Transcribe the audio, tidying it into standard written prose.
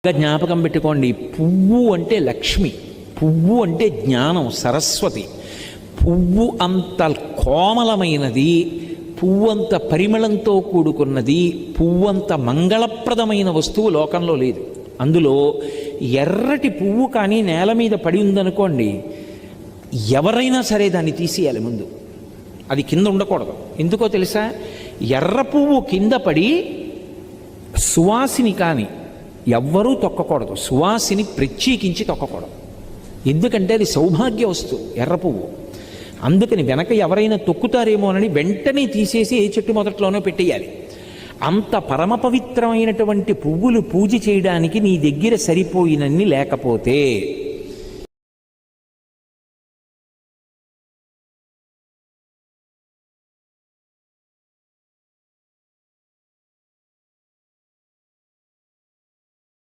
జ్ఞాపకం పెట్టుకోండి, పువ్వు అంటే లక్ష్మి, పువ్వు అంటే జ్ఞానం, సరస్వతి. పువ్వు అంత కోమలమైనది, పువ్వంత పరిమళంతో కూడుకున్నది, పువ్వంత మంగళప్రదమైన వస్తువు లోకంలో లేదు. అందులో ఎర్రటి పువ్వు కానీ నేల మీద పడి ఉందనుకోండి, ఎవరైనా సరే దాన్ని తీసేయాలి ముందు, అది కింద ఉండకూడదు. ఎందుకో తెలుసా? ఎర్ర పువ్వు కింద పడి సువాసిని కానీ ఎవ్వరూ తొక్కకూడదు, సువాసిని ప్రత్యేకించి తొక్కకూడదు. ఎందుకంటే అది సౌభాగ్య వస్తువు ఎర్ర పువ్వు. అందుకని వెనక ఎవరైనా తొక్కుతారేమోనని వెంటనే తీసేసి ఏ చెట్టు మొదట్లోనో పెట్టేయాలి. అంత పరమ పవిత్రమైనటువంటి పువ్వులు పూజ చేయడానికి నీ దగ్గర సరిపోయినన్ని లేకపోతే